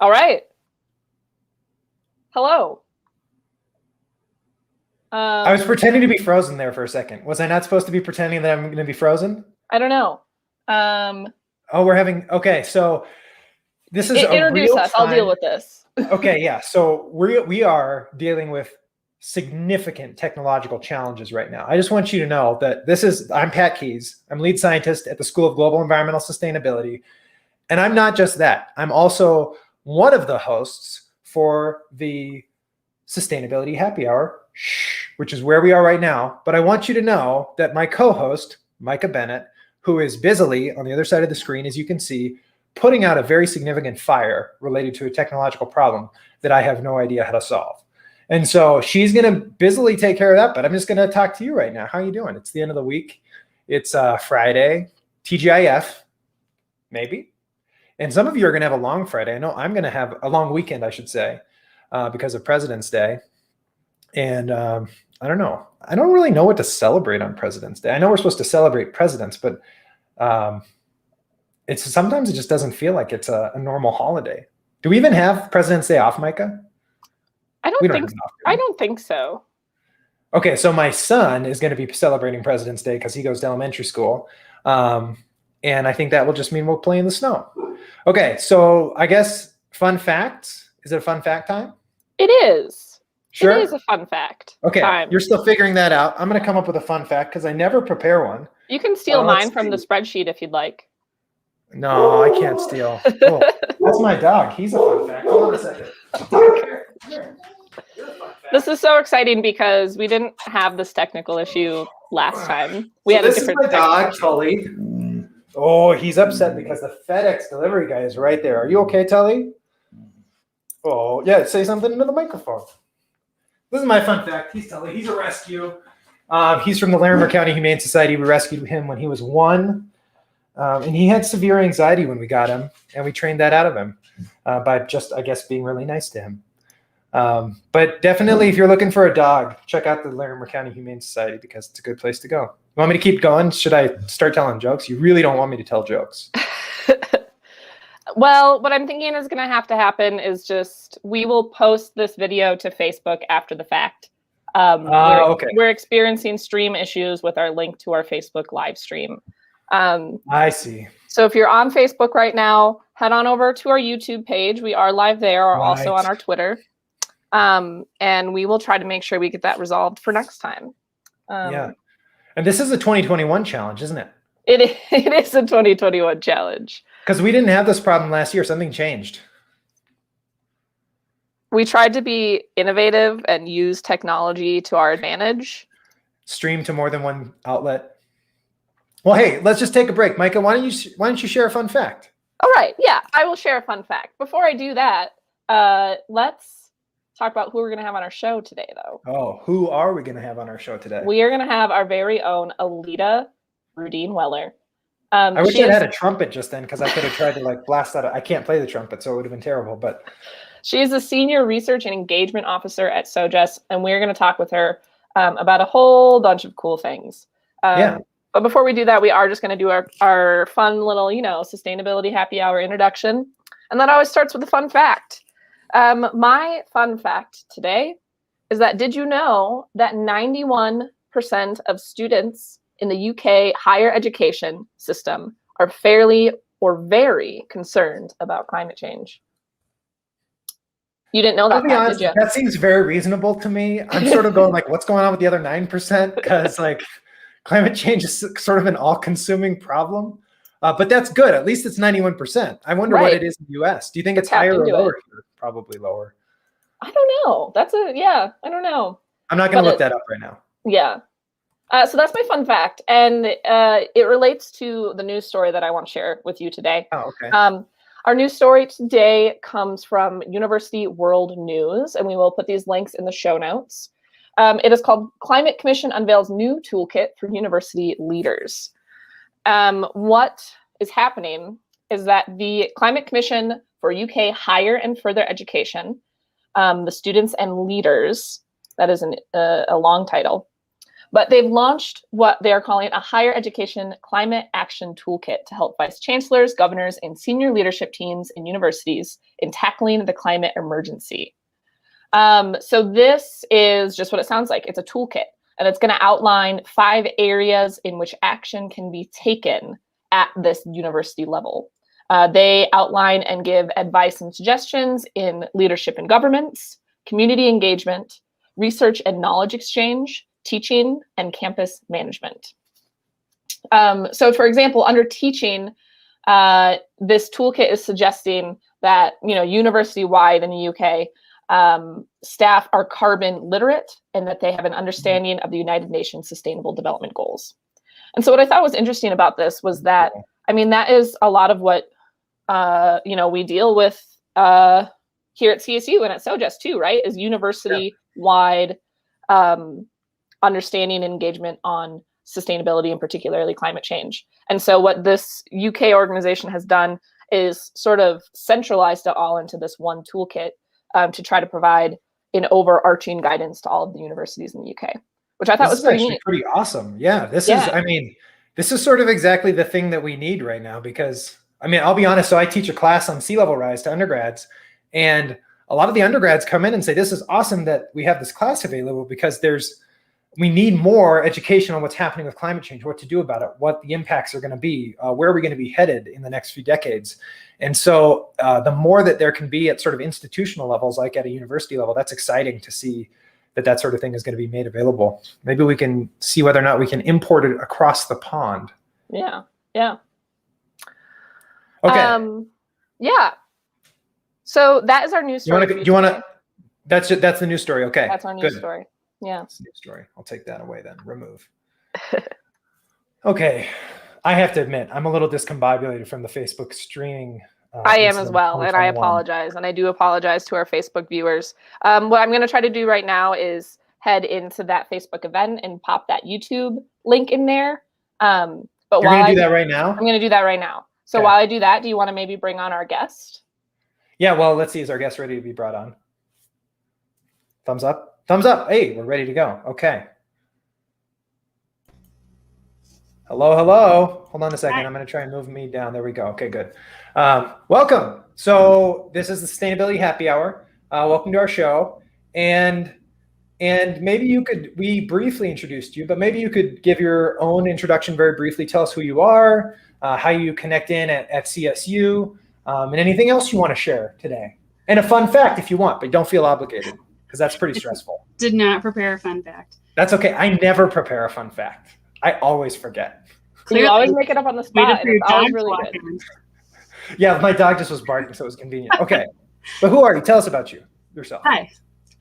All right. Hello. I was pretending to be frozen there for a second. Was I not supposed to be pretending that I'm going to be frozen? I don't know. Oh, we're having, okay, so this is introduce us. I'll deal with this. Okay, yeah. So we are dealing with significant technological challenges right now. I just want you to know that I'm Pat Keys. I'm lead scientist at the School of Global Environmental Sustainability. And I'm not just that. I'm also one of the hosts for the Sustainability Happy Hour, which is where we are right now. But I want you to know that my co-host, Micah Bennett, who is busily on the other side of the screen, as you can see, putting out a very significant fire related to a technological problem that I have no idea how to solve. And so she's going to busily take care of that, but I'm just going to talk to you right now. How are you doing? It's the end of the week. It's Friday, TGIF, maybe. And some of you are going to have a long Friday. I know I'm going to have a long weekend, I should say, because of President's Day. And I don't know. I don't really know what to celebrate on President's Day. I know we're supposed to celebrate presidents, but sometimes it just doesn't feel like it's a normal holiday. Do we even have President's Day off, Micah? I don't think so. Okay, so my son is going to be celebrating President's Day because he goes to elementary school. And I think that will just mean we'll play in the snow. Okay, so I guess fun facts. Is it a fun fact time? It is. Sure. It is a fun fact. Okay, You're still figuring that out. I'm going to come up with a fun fact because I never prepare one. You can steal mine from the spreadsheet if you'd like. No, I can't steal. Oh, that's my dog. He's a fun fact. Hold on a second. This is so exciting because we didn't have this technical issue last time. We had a different. This is my dog, Tully. Oh, he's upset because the FedEx delivery guy is right there. Are you okay, Tully? Oh, yeah. Say something into the microphone. This is my fun fact. He's Tully. He's a rescue. He's from the Larimer County Humane Society. We rescued him when he was 1. And he had severe anxiety when we got him, and we trained that out of him by just, I guess, being really nice to him. But definitely, if you're looking for a dog, check out the Larimer County Humane Society because it's a good place to go. You want me to keep going? Should I start telling jokes? You really don't want me to tell jokes. Well, what I'm thinking is going to happen is just we will post this video to Facebook after the fact. Okay. We're experiencing stream issues with our link to our Facebook live stream. I see. So if you're on Facebook right now, head on over to our YouTube page. We are live there, or also on our Twitter. And we will try to make sure we get that resolved for next time. Yeah. And this is a 2021 challenge, isn't it? It is a 2021 challenge. Because we didn't have this problem last year. Something changed. We tried to be innovative and use technology to our advantage. Stream to more than one outlet. Well, hey, let's just take a break. Micah, why don't you share a fun fact? All right. Yeah, I will share a fun fact. Before I do that, let's talk about who we're going to have on our show today, though. Oh, who are we going to have on our show today? We are going to have our very own Aleta Rudeen Weller. I wish I had a trumpet just then because I could have tried to blast out. I can't play the trumpet, so it would have been terrible. But she is a senior research and engagement officer at SoGES, and we're going to talk with her about a whole bunch of cool things. Yeah. But before we do that, we are just going to do our fun little, sustainability happy hour introduction. And that always starts with a fun fact. My fun fact today is that did you know that 91% of students in the UK higher education system are fairly or very concerned about climate change? You didn't know that, honest, did you? That seems very reasonable to me. I'm sort of going what's going on with the other 9%? Because climate change is sort of an all-consuming problem. But that's good. At least it's 91%. I wonder what it is in the US. Do you think it's higher or lower here? Probably lower. I don't know. I don't know. I'm not going to look that up right now. Yeah. So that's my fun fact. And it relates to the news story that I want to share with you today. Oh, okay. Our news story today comes from University World News, and we will put these links in the show notes. It is called Climate Commission Unveils New Toolkit for University Leaders. What is happening is that the Climate Commission for UK Higher and Further Education, the students and leaders, that is a long title, But they've launched what they are calling a higher education climate action toolkit to help vice chancellors, governors, and senior leadership teams in universities in tackling the climate emergency. So this is just what it sounds like. It's a toolkit, and it's going to outline 5 areas in which action can be taken at this university level. They outline and give advice and suggestions in leadership and governance, community engagement, research and knowledge exchange, teaching, and campus management. So for example, under teaching, this toolkit is suggesting that, university-wide in the UK, staff are carbon literate and that they have an understanding of the United Nations Sustainable Development Goals. And so what I thought was interesting about this was that, that is a lot of what, we deal with here at CSU and at SoGES too, right? Is university-wide understanding and engagement on sustainability and particularly climate change. And so what this UK organization has done is sort of centralized it all into this one toolkit to try to provide an overarching guidance to all of the universities in the UK, which I thought was pretty neat. Pretty awesome. Yeah, this is sort of exactly the thing that we need right now, because I'll be honest. So I teach a class on sea level rise to undergrads, and a lot of the undergrads come in and say, this is awesome that we have this class available, because we need more education on what's happening with climate change, what to do about it, what the impacts are going to be, where are we going to be headed in the next few decades. And so the more that there can be at sort of institutional levels, like at a university level, that's exciting to see that sort of thing is going to be made available. Maybe we can see whether or not we can import it across the pond. Yeah. Okay. Yeah. So that is our news story. That's the news story. Okay. That's our news story. Yeah. That's the news story. I'll take that away then. Remove. Okay. I have to admit, I'm a little discombobulated from the Facebook streaming. I am as well, and I apologize. And I do apologize to our Facebook viewers. What I'm going to try to do right now is head into that Facebook event and pop that YouTube link in there. But you're going to do that right now? I'm going to do that right now. So while I do that, do you want to maybe bring on our guest? Yeah, well, let's see. Is our guest ready to be brought on? Thumbs up? Thumbs up. Hey, we're ready to go. Okay. Hello. Hold on a second. I'm going to try and move me down. There we go. Okay, good. Welcome. So this is the Sustainability Happy Hour. Welcome to our show. And maybe we briefly introduced you, but maybe you could give your own introduction very briefly. Tell us who you are, how you connect in at CSU, and anything else you want to share today. And a fun fact if you want, but don't feel obligated, because that's pretty stressful. Did not prepare a fun fact. That's okay. I never prepare a fun fact. I always forget. You always make it up on the spot. It's always really good. Yeah, my dog just was barking, so it was convenient. Okay. But who are you? Tell us about yourself. Hi.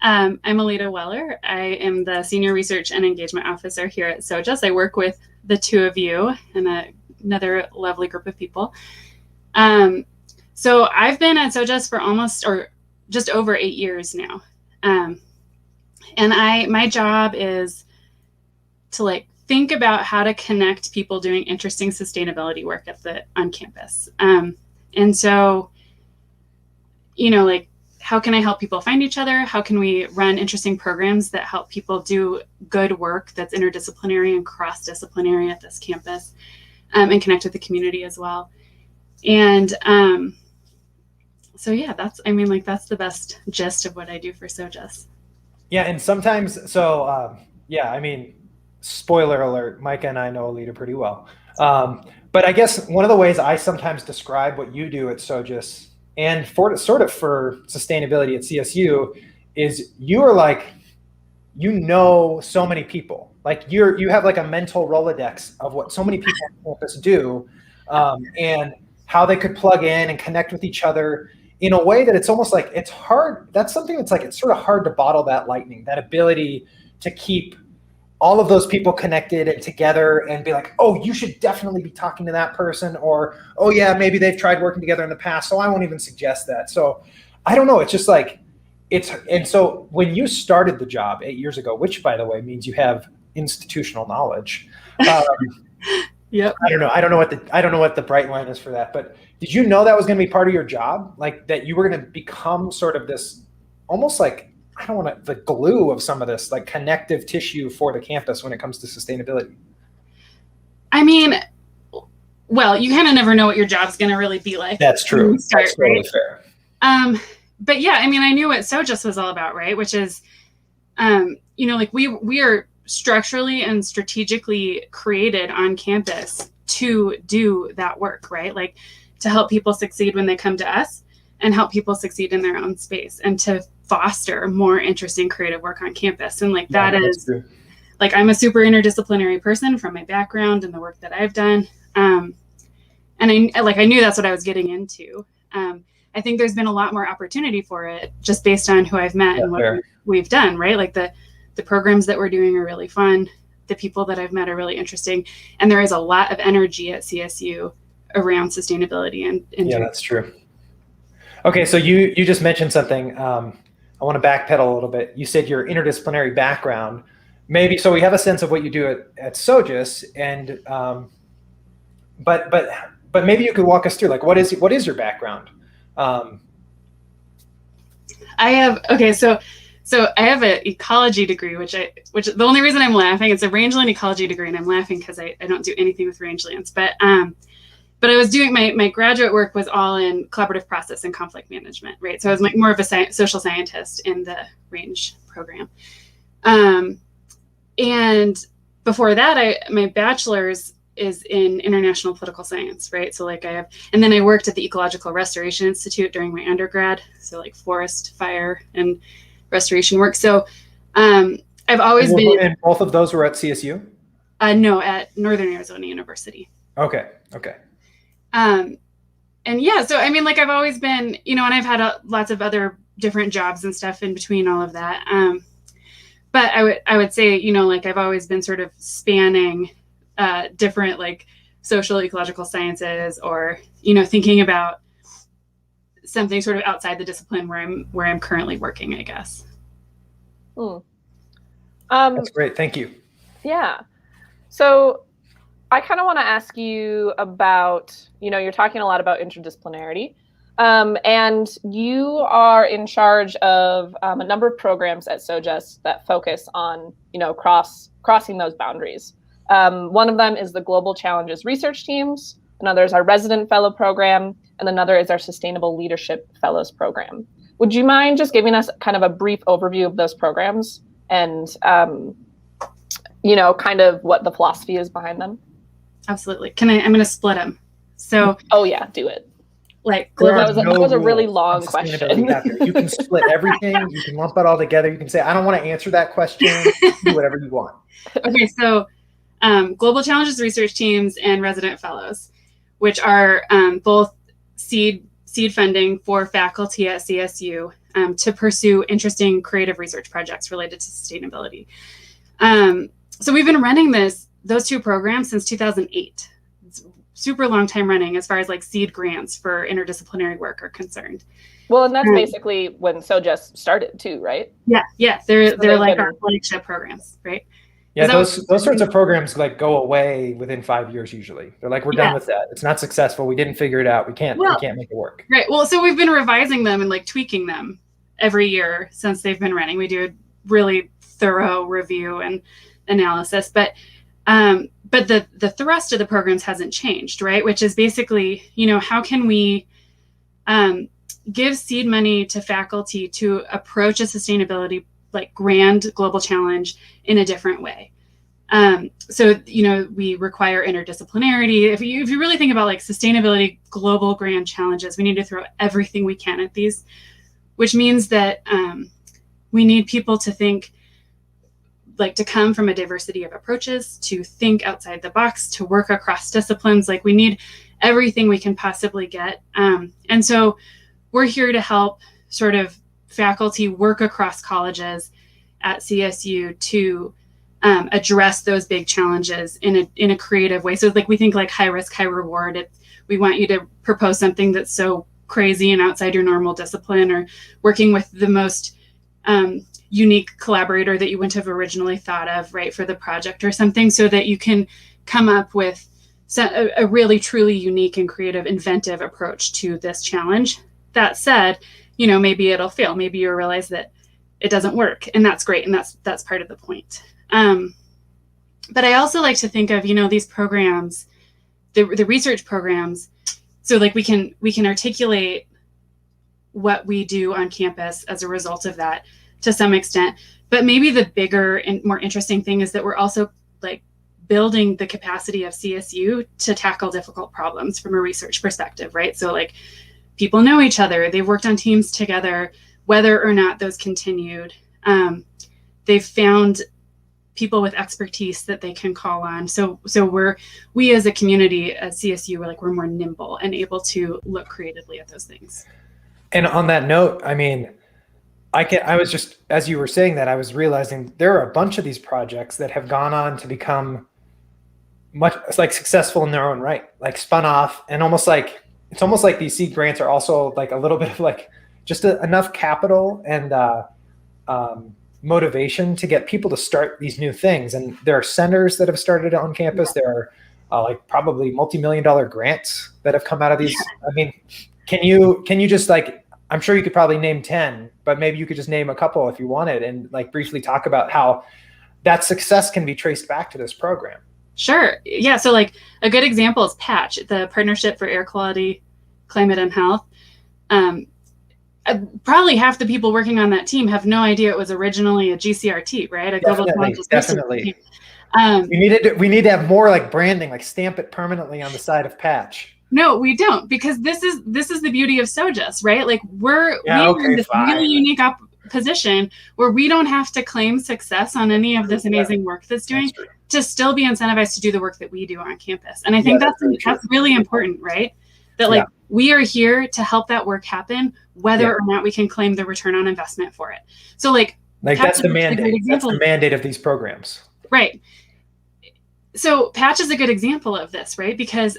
I'm Aleta Weller. I am the Senior Research and Engagement Officer here at SoGES. I work with the two of you and another lovely group of people. So I've been at SoGES for just over 8 years now. And my job is to think about how to connect people doing interesting sustainability work on campus. And so, how can I help people find each other? How can we run interesting programs that help people do good work that's interdisciplinary and cross-disciplinary at this campus, and connect with the community as well? And so yeah, that's the best gist of what I do for SoGES. Yeah, and sometimes, spoiler alert, Micah and I know Aleta pretty well. But I guess one of the ways I sometimes describe what you do at SoGES and for sustainability at CSU is you are so many people. You have a mental Rolodex of what so many people on campus do, and how they could plug in and connect with each other in a way that it's almost it's hard. That's something that's it's sort of hard to bottle that lightning, that ability to keep all of those people connected and together and be oh, you should definitely be talking to that person, or, oh yeah, maybe they've tried working together in the past, so I won't even suggest that. So I don't know. It's just and so when you started the job 8 years ago, which by the way means you have institutional knowledge. Yep. I don't know what the bright line is for that, but did you know that was going to be part of your job? That you were going to become sort of this almost I don't want the glue of some of this, like connective tissue for the campus when it comes to sustainability? I mean, well, you kind of never know what your job's going to really be like. That's true. That's totally fair. But yeah, I mean, I knew what SoGES was all about, right? Which is, you know, like we are structurally and strategically created on campus to do that work, right? Like to help people succeed when they come to us and help people succeed in their own space and to foster more interesting creative work on campus. And like that is true. Like I'm a super interdisciplinary person from my background and the work that I've done. And I knew that's what I was getting into. I think there's been a lot more opportunity for it just based on who I've met and what we've done, right? Like the programs that we're doing are really fun. The people that I've met are really interesting. And there is a lot of energy at CSU around sustainability. And yeah, that's true. Okay, so you just mentioned something. I want to backpedal a little bit. You said your interdisciplinary background. Maybe, so we have a sense of what you do at SoGES, and but maybe you could walk us through, like, what is your background? I have, okay, so I have an ecology degree, which the only reason I'm laughing, it's a rangeland ecology degree, and I'm laughing because I don't do anything with rangelands, but I was doing, my graduate work was all in collaborative process and conflict management, right? So I was more of a social scientist in the range program. And before that, my bachelor's is in international political science, right? So like and then I worked at the Ecological Restoration Institute during my undergrad. So like forest, fire, and restoration work. So I've always been. And both of those were at CSU? No, at Northern Arizona University. Okay. And yeah, so I mean, like I've always been, you know, and I've had lots of other different jobs and stuff in between all of that. But I would say, you know, like I've always been sort of spanning different like social ecological sciences, or, you know, thinking about something sort of outside the discipline where I'm currently working, I guess. That's great. Thank you. Yeah. So I kind of want to ask you about, you know, you're talking a lot about interdisciplinarity, and you are in charge of a number of programs at SoGES that focus on, you know, crossing those boundaries. One of them is the Global Challenges Research Teams. Another is our Resident Fellow Program, and another is our Sustainable Leadership Fellows Program. Would you mind just giving us kind of a brief overview of those programs and, you know, kind of what the philosophy is behind them? Absolutely. I'm going to split them. So. Oh yeah, do it. Like that was a really long question. You can split everything. You can lump it all together. You can say, I don't want to answer that question. Do whatever you want. Okay, so Global Challenges Research Teams and Resident Fellows, which are both seed funding for faculty at CSU to pursue interesting creative research projects related to sustainability. So we've been running those two programs since 2008. It's super long time running as far as like seed grants for interdisciplinary work are concerned. Well, and that's basically when SoGES started too, right? Yeah. They're like our flagship programs, right? Yeah, those sorts of programs like go away within 5 years usually. They're like, we're done with that. It's not successful. We didn't figure it out. We can't make it work. Right. Well, so we've been revising them and like tweaking them every year since they've been running. We do a really thorough review and analysis, but the thrust of the programs hasn't changed, right? Which is basically, you know, how can we give seed money to faculty to approach a sustainability like grand global challenge in a different way. So, you know, we require interdisciplinarity. If you really think about like sustainability, global grand challenges, we need to throw everything we can at these, which means that we need people to think, like to come from a diversity of approaches, to think outside the box, to work across disciplines. Like we need everything we can possibly get. And so we're here to help sort of faculty work across colleges at CSU to address those big challenges in a creative way. So like we think like high risk, high reward. We want you to propose something that's so crazy and outside your normal discipline, or working with the most unique collaborator that you wouldn't have originally thought of, right, for the project or something, so that you can come up with a really truly unique and creative, inventive approach to this challenge. That said, you know, maybe it'll fail. Maybe you realize that it doesn't work, and that's great, and that's part of the point. But I also like to think of, these programs, the research programs, so like we can articulate what we do on campus as a result of that to some extent. But maybe the bigger and more interesting thing is that we're also like building the capacity of CSU to tackle difficult problems from a research perspective, right? So like people know each other, they've worked on teams together, whether or not those continued. They've found people with expertise that they can call on. So we as a community, as CSU, we're more nimble and able to look creatively at those things. And on that note, I mean, I was just, as you were saying that, I was realizing there are a bunch of these projects that have gone on to become much like successful in their own right, like spun off, and it's almost like these seed grants are also like a little bit of like just enough capital and motivation to get people to start these new things. And there are centers that have started on campus. There are like probably multi-million-dollar grants that have come out of these. Yeah. I mean, can you just like, I'm sure you could probably name 10, but maybe you could just name a couple if you wanted, and like briefly talk about how that success can be traced back to this program. Sure. Yeah. So like a good example is Patch, the Partnership for Air Quality, Climate and Health. Probably half the people working on that team have no idea it was originally a GCRT, right? Definitely. We need to have more like branding, like stamp it permanently on the side of Patch. No, we don't, because this is the beauty of SoGES, right? Like we're in this really unique position where we don't have to claim success on any of this amazing work that's doing to still be incentivized to do the work that we do on campus. And I think that's really important, right? That we are here to help that work happen, whether or not we can claim the return on investment for it. So like that's the mandate. That's the mandate of these programs. Right. So Patch is a good example of this, right? Because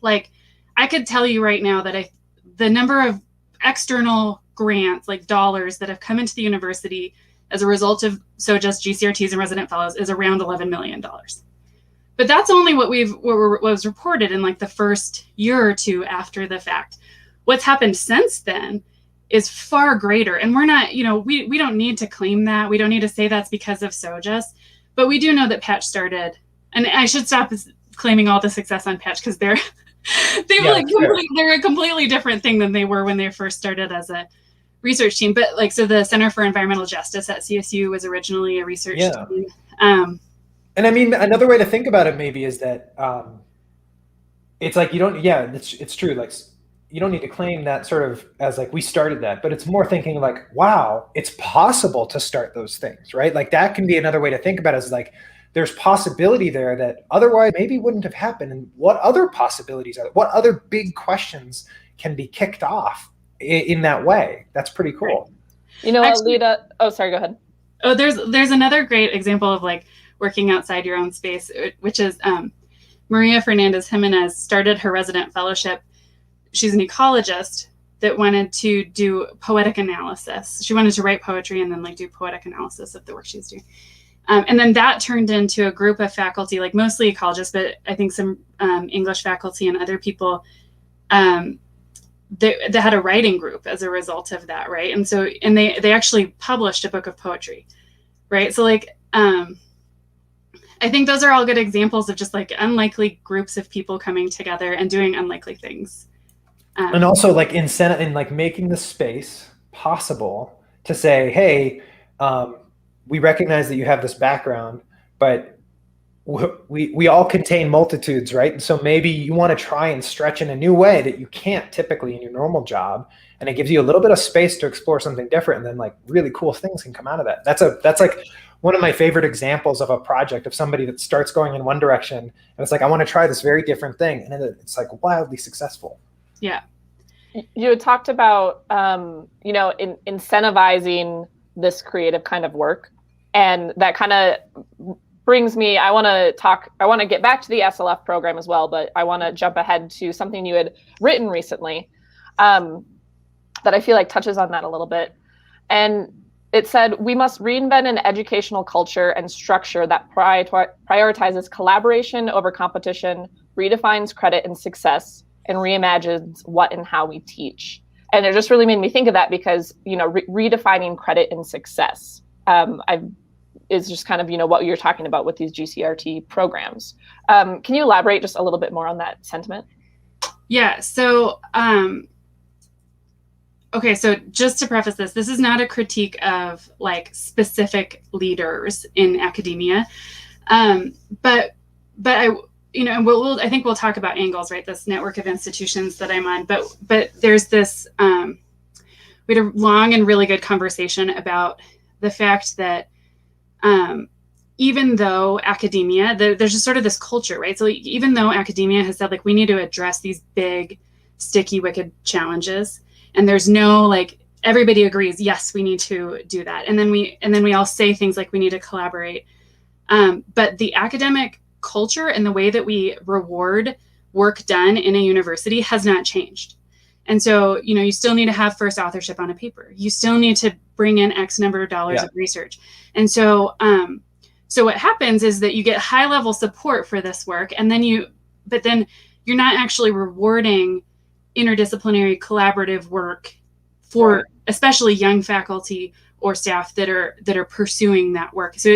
like I could tell you right now that the number of external grants, like dollars that have come into the university as a result of SoGES GCRTs and resident fellows is around $11 million. But that's only what was reported in like the first year or two after the fact. What's happened since then is far greater. And we're not, we don't need to claim that. We don't need to say that's because of SoGES, but we do know that Patch started, and I should stop claiming all the success on Patch because they're a completely different thing than they were when they first started as a research team. But like, so the Center for Environmental Justice at CSU was originally a research team. And I mean, another way to think about it maybe is that it's like it's true. Like you don't need to claim that sort of as like we started that, but it's more thinking like, wow, it's possible to start those things, right? Like that can be another way to think about it, is like there's possibility there that otherwise maybe wouldn't have happened. And what other possibilities are there? What other big questions can be kicked off in that way? That's pretty cool. Aleta, oh, sorry, go ahead. Oh, there's another great example of like working outside your own space, which is Maria Fernandez Jimenez started her resident fellowship. She's an ecologist that wanted to do poetic analysis. She wanted to write poetry and then like do poetic analysis of the work she's doing. And then that turned into a group of faculty, like mostly ecologists, but I think some English faculty and other people they had a writing group as a result of that, right? And so, and they actually published a book of poetry, right? So like, I think those are all good examples of just like unlikely groups of people coming together and doing unlikely things. And also like incentive in like making the space possible to say, hey, we recognize that you have this background, but we all contain multitudes, right? And so maybe you want to try and stretch in a new way that you can't typically in your normal job. And it gives you a little bit of space to explore something different. And then like really cool things can come out of that. That's like one of my favorite examples of a project of somebody that starts going in one direction. And it's like, I want to try this very different thing. And then it's like wildly successful. Yeah. You had talked about, incentivizing this creative kind of work. And that kind of brings me, I want to get back to the SLF program as well, but I want to jump ahead to something you had written recently that I feel like touches on that a little bit. And it said, we must reinvent an educational culture and structure that prioritizes collaboration over competition, redefines credit and success, and reimagines what and how we teach. And it just really made me think of that because, redefining credit and success is just kind of, what you're talking about with these GCRT programs. Can you elaborate just a little bit more on that sentiment? Yeah. So, okay. So just to preface this is not a critique of like specific leaders in academia. But I, and I think we'll talk about ANGLES, right? This network of institutions that I'm on, but there's this, we had a long and really good conversation about the fact that, even though academia, there's just sort of this culture, right? So even though academia has said like, we need to address these big, sticky, wicked challenges, and there's no like, everybody agrees, yes, we need to do that. And then we all say things like we need to collaborate. But the academic culture and the way that we reward work done in a university has not changed. And so, you still need to have first authorship on a paper. You still need to bring in X number of dollars of research. And so, so what happens is that you get high level support for this work, and then you're not actually rewarding interdisciplinary collaborative work for especially young faculty or staff that are pursuing that work. So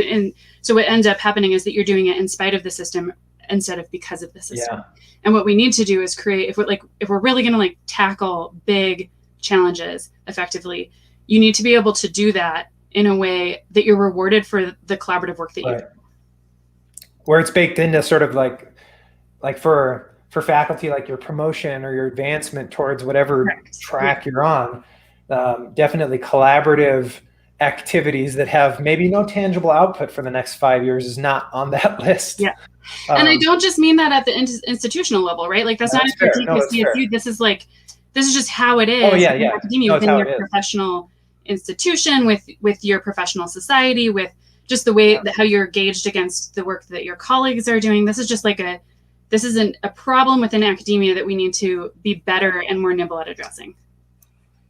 what ends up happening is that you're doing it in spite of the system instead of because of the system. Yeah. And what we need to do is create, if we're really going to like tackle big challenges effectively, you need to be able to do that in a way that you're rewarded for the collaborative work that you do. Where it's baked into sort of like for faculty, like your promotion or your advancement towards whatever track you're on, definitely collaborative activities that have maybe no tangible output for the next 5 years is not on that list. Yeah. And I don't just mean that at the institutional level, right? Like that's not a critique of CSU. This is just how it is in academia, within your professional institution, with your professional society, with just the way that how you're gauged against the work that your colleagues are doing. This is just like a problem within academia that we need to be better and more nimble at addressing.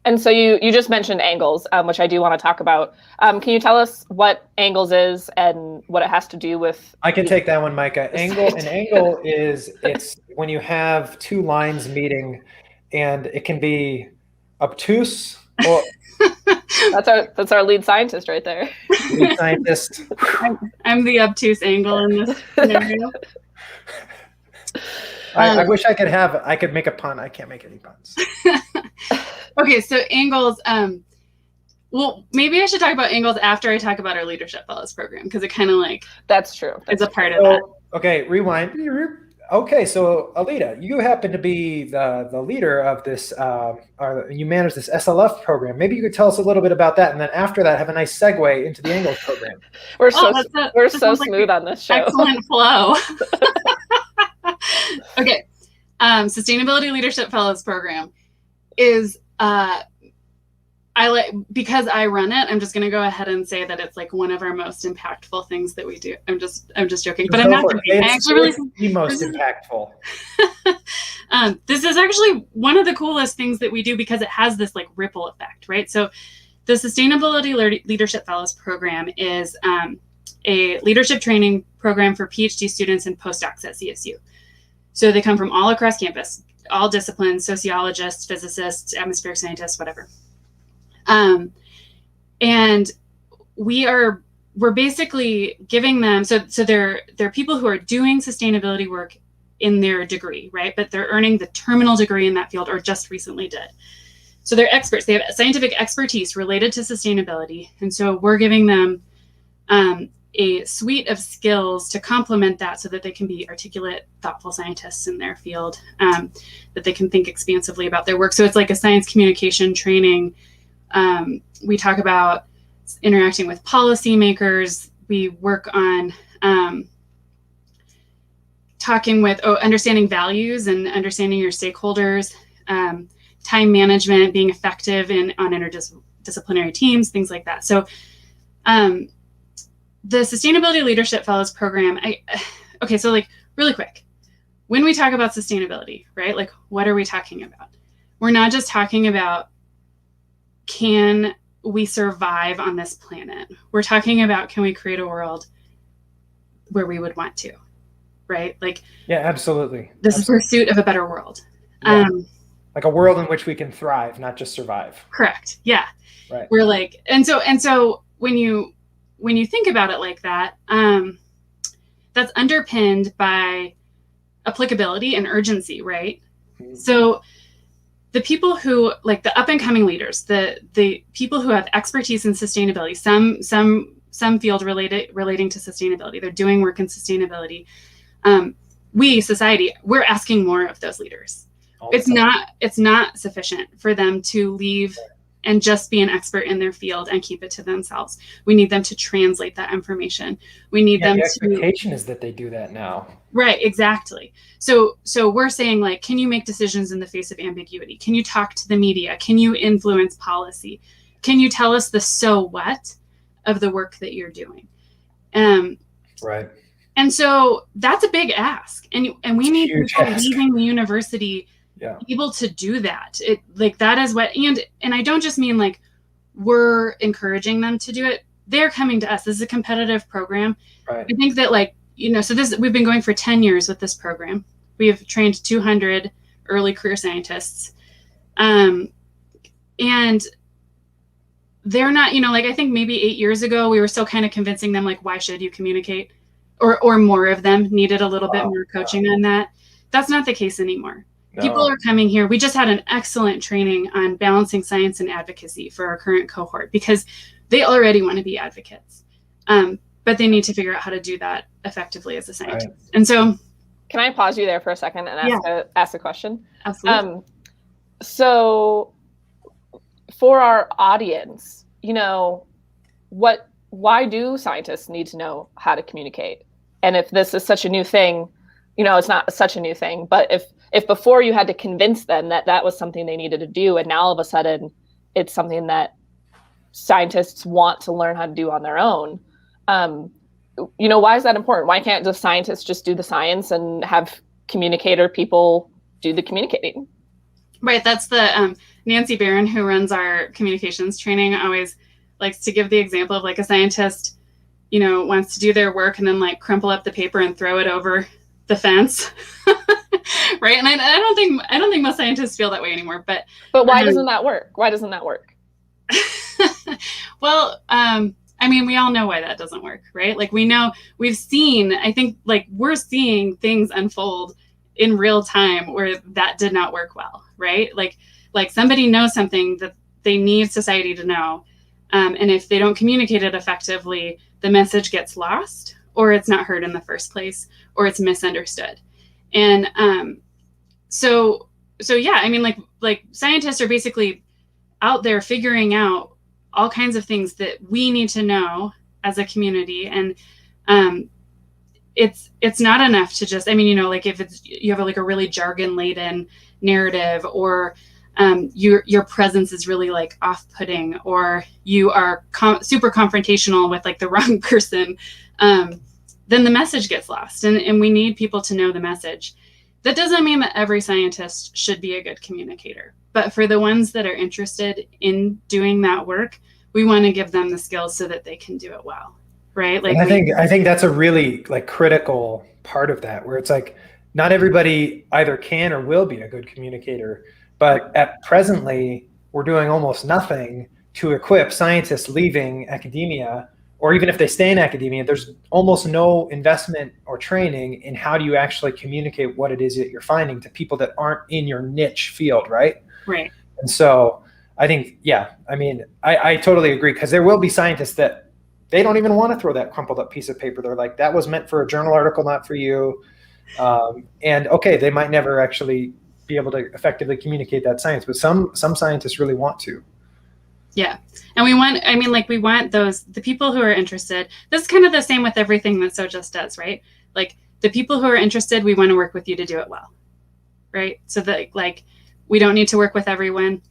And so you just mentioned ANGLES, which I do want to talk about. Can you tell us what ANGLES is and what it has to do with? I can take that one, Micah. An angle is it's when you have two lines meeting, and it can be obtuse or. That's our lead scientist right there. Lead scientist. I'm the obtuse angle in this scenario. I wish I could make a pun. I can't make any puns. Okay, so ANGLES, well, maybe I should talk about ANGLES after I talk about our Leadership Fellows program, because it kind of like that's true. It's a part of that. Okay, rewind. Okay, so Aleta, you happen to be the leader of this, or you manage this SLF program. Maybe you could tell us a little bit about that, and then after that, have a nice segue into the ANGLES program. We're so smooth on this show. Excellent flow. Okay, Sustainability Leadership Fellows program is because I run it, I'm just going to go ahead and say that it's like one of our most impactful things that we do. I'm just joking, but I'm not joking. I actually really the most impactful. This is actually one of the coolest things that we do because it has this like ripple effect, right? So the Sustainability Leadership Fellows program is a leadership training program for PhD students and postdocs at CSU. So they come from all across campus, all disciplines, sociologists, physicists, atmospheric scientists, whatever. And we're basically giving them, so they're people who are doing sustainability work in their degree, right? But they're earning the terminal degree in that field or just recently did. So they're experts, they have scientific expertise related to sustainability. And so we're giving them a suite of skills to complement that so that they can be articulate, thoughtful scientists in their field, that they can think expansively about their work. So it's like a science communication training. We talk about interacting with policymakers. We work on understanding values and understanding your stakeholders, time management, being effective on interdisciplinary teams, things like that. So the Sustainability Leadership Fellows program, so like really quick, when we talk about sustainability, right? Like what are we talking about? We're not just talking about can we survive on this planet? We're talking about can we create a world where we would want to, right? Like yeah, absolutely. This is pursuit of a better world. Yeah. Like a world in which we can thrive, not just survive. Correct. Yeah. Right. We're like, and so when you think about it like that, that's underpinned by applicability and urgency, right? Mm-hmm. So the people who, like the up and coming leaders, the people who have expertise in sustainability, some field relating to sustainability, they're doing work in sustainability. We, society, we're asking more of those leaders. It's not sufficient for them to leave and just be an expert in their field and keep it to themselves. We need them to translate that information. We need them the to. expectation is that they do that now. Right, exactly. So we're saying, like, can you make decisions in the face of ambiguity? Can you talk to the media? Can you influence policy? Can you tell us the so what of the work that you're doing? Right. And so that's a big ask, and we need people leaving the university able to do that. It, like, that is what, and I don't just mean like we're encouraging them to do it. They're coming to us. This is a competitive program. Right. I think that, like, so we've been going for 10 years with this program. We have trained 200 early career scientists, and they're not, like, I think maybe 8 years ago we were still kind of convincing them, like, why should you communicate? Or more of them needed a little bit more coaching on that. That's not the case anymore. No. People are coming here. We just had an excellent training on balancing science and advocacy for our current cohort because they already want to be advocates, but they need to figure out how to do that effectively as a scientist. Right. And so, can I pause you there for a second and ask a question? Absolutely. So, for our audience, why do scientists need to know how to communicate? And if this is such a new thing, it's not such a new thing, but if before you had to convince them that was something they needed to do, and now all of a sudden it's something that scientists want to learn how to do on their own, why is that important? Why can't the scientists just do the science and have communicator people do the communicating? Right. That's the Nancy Barron, who runs our communications training, always likes to give the example of, like, a scientist, wants to do their work and then, like, crumple up the paper and throw it over the fence. Right. And I don't think most scientists feel that way anymore, but why doesn't that work? Why doesn't that work? Well, I mean, we all know why that doesn't work, right? Like, we're seeing things unfold in real time where that did not work well, right? Like somebody knows something that they need society to know. And if they don't communicate it effectively, the message gets lost, or it's not heard in the first place, or it's misunderstood. And so yeah, I mean, like scientists are basically out there figuring out all kinds of things that we need to know as a community. And it's not enough to just, like, if you have a really jargon laden narrative, or your presence is really, like, off-putting, or you are super confrontational with, like, the wrong person, then the message gets lost, and we need people to know the message. That doesn't mean that every scientist should be a good communicator, but for the ones that are interested in doing that work, we want to give them the skills so that they can do it well, right? Like, I think that's a really, like, critical part of that, where it's like not everybody either can or will be a good communicator, but at presently we're doing almost nothing to equip scientists leaving academia, or even if they stay in academia, there's almost no investment or training in how do you actually communicate what it is that you're finding to people that aren't in your niche field, right? Right. And so I think, I totally agree, because there will be scientists that they don't even want to throw that crumpled up piece of paper. They're like, that was meant for a journal article, not for you. And okay, they might never actually be able to effectively communicate that science, but some scientists really want to. Yeah. And we want the people who are interested. This is kind of the same with everything that SoGES does, right? Like, the people who are interested, we want to work with you to do it well, right? So that, like, we don't need to work with everyone,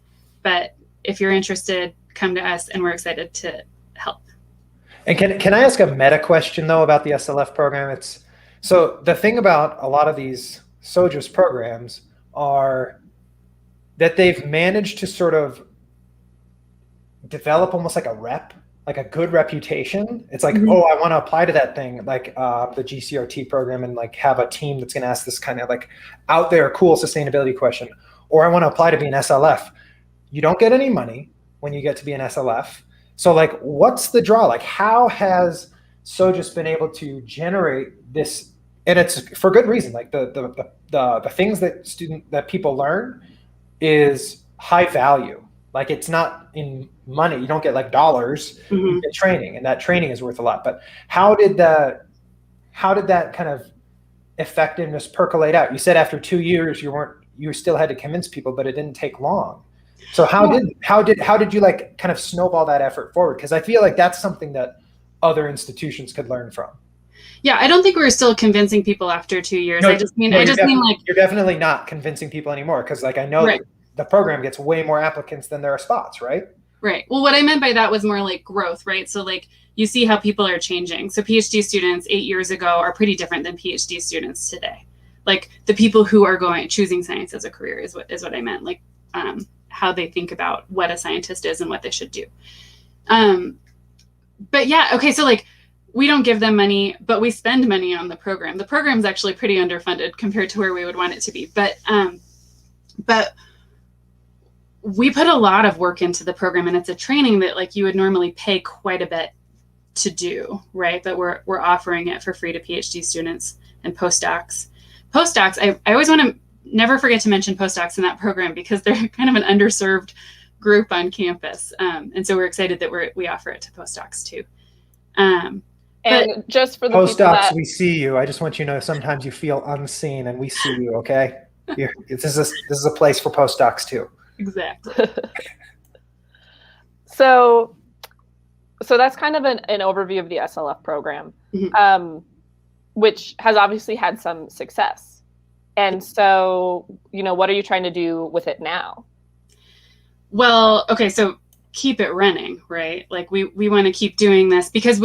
but if you're interested, come to us, and we're excited to help. And can I ask a meta question, though, about the SLF program? So the thing about a lot of these SoGES programs are that they've managed to sort of develop almost like a good reputation. It's like, oh, I want to apply to that thing, like the GCRT program, and, like, have a team that's going to ask this kind of, like, out there cool sustainability question. or I want to apply to be an SLF. You don't get any money when you get to be an SLF. So like, what's the draw? Like, how has SoGES been able to generate this? And it's for good reason. Like the things that people learn is high value. Like, it's not in money. You don't get like dollars. You get training, and that training is worth a lot. But how did that kind of effectiveness percolate out? You said after 2 years you still had to convince people, but it didn't take long. So how did you like kind of snowball that effort forward? Because I feel like that's something that other institutions could learn from. Yeah, I don't think we were still convincing people after 2 years. No, I just mean like you're definitely not convincing people anymore, because like I know right. that the program gets way more applicants than there are spots, right? Right. Well, what I meant by that was more like growth, right? So like you see how people are changing. So PhD students 8 years ago are pretty different than PhD students today. Like the people who are choosing science as a career is what I meant. Like how they think about what a scientist is and what they should do. But yeah, okay. So like we don't give them money, but we spend money on the program. The program's actually pretty underfunded compared to where we would want it to be. But we put a lot of work into the program, and it's a training that like you would normally pay quite a bit to do, right? But we're offering it for free to PhD students and postdocs. Postdocs, I always want to never forget to mention postdocs in that program, because they're kind of an underserved group on campus. And so we're excited that we offer it to postdocs too. And just for the postdocs, we see you. I just want you to know sometimes you feel unseen, and we see you, okay? This is a place for postdocs too. Exactly. So that's kind of an overview of the SLF program, which has obviously had some success. And so, what are you trying to do with it now? Well, okay, so keep it running, right? Like we want to keep doing this, because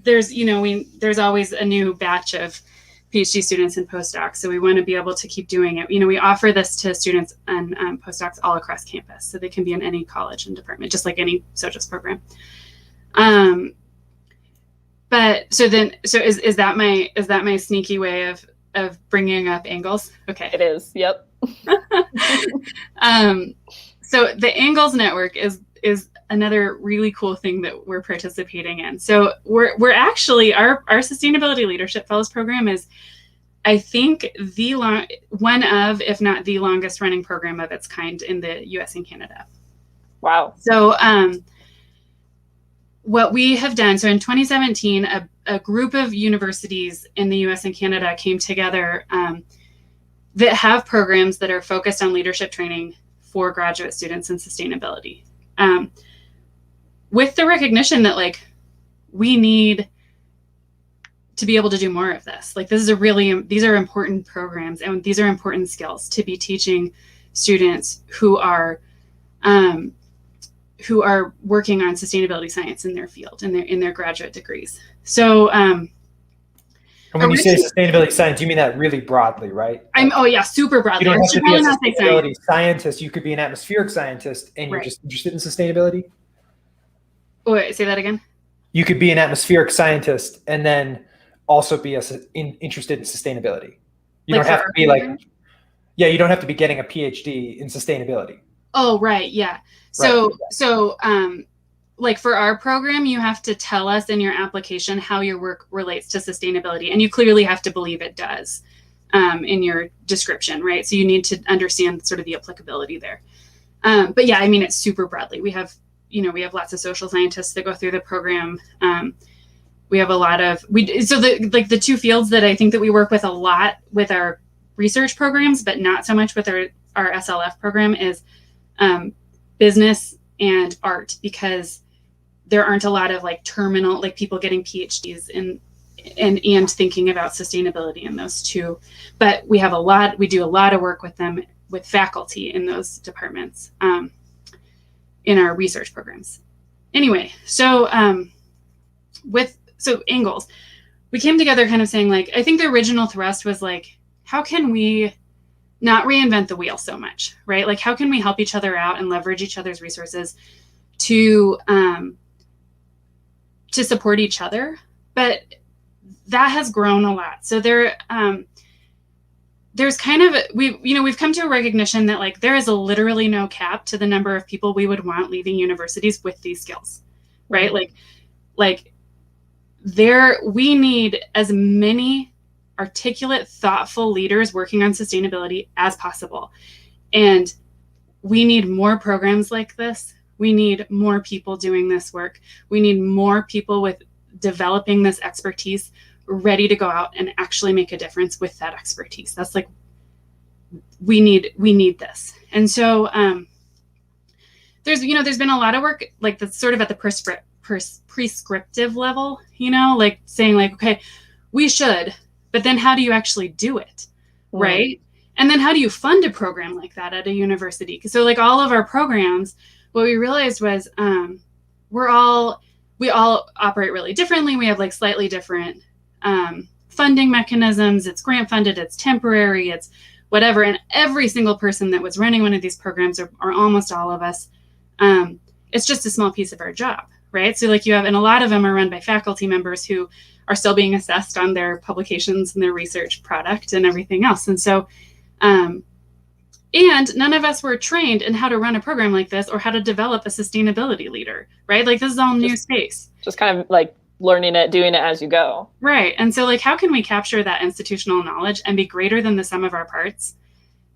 there's always a new batch of PhD students and postdocs. So we want to be able to keep doing it. We offer this to students and postdocs all across campus, so they can be in any college and department, just like any SoGES program. But so is that my sneaky way of bringing up angles? Okay. It is. Yep. So the SoGES Network is another really cool thing that we're participating in. So we're actually, our Sustainability Leadership Fellows program is, I think, one of, if not the longest running program of its kind in the US and Canada. Wow. So what we have done, so in 2017, a group of universities in the US and Canada came together that have programs that are focused on leadership training for graduate students in sustainability. With the recognition that like we need to be able to do more of this. Like these are important programs, and these are important skills to be teaching students who are working on sustainability science in their field, in their graduate degrees. So and when you say sustainability science, you mean that really broadly, right? Super broadly. You don't have to be a sustainability scientist. You could be an atmospheric scientist, and you're just interested in sustainability. Wait, say that again. You could be an atmospheric scientist and then also be interested in sustainability. You don't have to be you don't have to be getting a PhD in sustainability. Oh, right. Yeah. So like for our program, you have to tell us in your application how your work relates to sustainability, and you clearly have to believe it does in your description, right? So you need to understand sort of the applicability there. But yeah, I mean, it's super broadly. We have lots of social scientists that go through the program. We have a lot of, the two fields that I think that we work with a lot with our research programs, but not so much with our SLF program, is business and art, because there aren't a lot of like terminal, like people getting PhDs and thinking about sustainability in those two. But we do a lot of work with them, with faculty in those departments. In our research programs. Anyway, so angles, we came together kind of saying like, I think the original thrust was like, how can we not reinvent the wheel so much, right? Like, how can we help each other out and leverage each other's resources to support each other? But that has grown a lot. So there's kind of, we've come to a recognition that like there is literally no cap to the number of people we would want leaving universities with these skills, right? Like we need as many articulate, thoughtful leaders working on sustainability as possible. And we need more programs like this. We need more people doing this work. We need more people with developing this expertise, ready to go out and actually make a difference with that expertise. That's like, we need this. And so there's been a lot of work like that's sort of at the prescriptive level, like saying like, okay, we should, but then how do you actually do it? Right. And then how do you fund a program like that at a university? So like all of our programs, what we realized was we all operate really differently. We have like slightly different funding mechanisms. It's grant funded, it's temporary, it's whatever. And every single person that was running one of these programs, or almost all of us, it's just a small piece of our job, right? So like and a lot of them are run by faculty members who are still being assessed on their publications and their research product and everything else. And so, and none of us were trained in how to run a program like this or how to develop a sustainability leader, right? Like this is all new space. Just kind of like learning it, doing it as you go. Right. And so like, how can we capture that institutional knowledge and be greater than the sum of our parts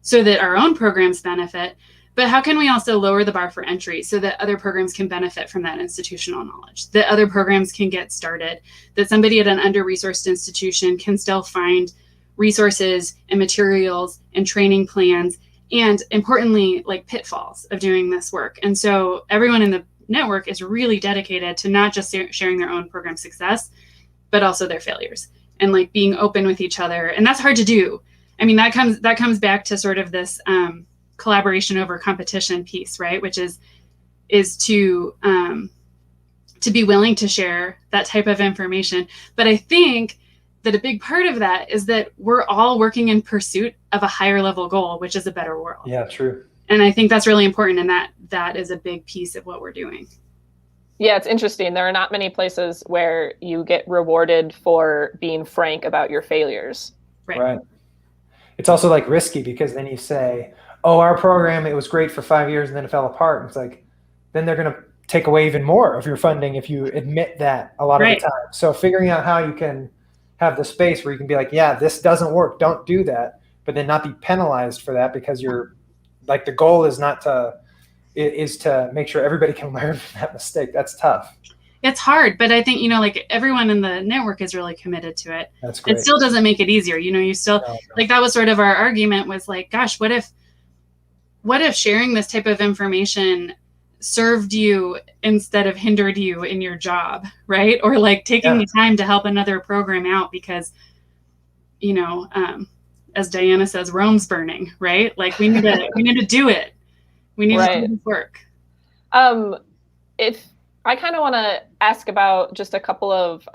so that our own programs benefit? But how can we also lower the bar for entry so that other programs can benefit from that institutional knowledge, that other programs can get started, that somebody at an under-resourced institution can still find resources and materials and training plans, and importantly, like pitfalls of doing this work. And so everyone in the network is really dedicated to not just sharing their own program success, but also their failures and like being open with each other. And that's hard to do. I mean, that comes back to sort of this collaboration over competition piece, right? Which is to be willing to share that type of information. That I think that a big part of that is that we're all working in pursuit of a higher level goal, which is a better world. Yeah, true. And I think that's really important. And that is a big piece of what we're doing. Yeah, it's interesting. There are not many places where you get rewarded for being frank about your failures. Right. It's also like risky because then you say, oh, our program, it was great for 5 years and then it fell apart. And it's like, then they're going to take away even more of your funding if you admit that a lot of the time. So figuring out how you can have the space where you can be like, yeah, this doesn't work, don't do that, but then not be penalized for that because you're like, the goal is to make sure everybody can learn from that mistake. That's tough. It's hard, but I think, like everyone in the network is really committed to it. That's great. It still doesn't make it easier. You still like, that was sort of our argument was like, gosh, what if sharing this type of information served you instead of hindered you in your job, right? Or like taking the time to help another program out because, as Diana says, Rome's burning, right? Like we need to do it. We need to do this work. If I kind of want to ask about just a couple of,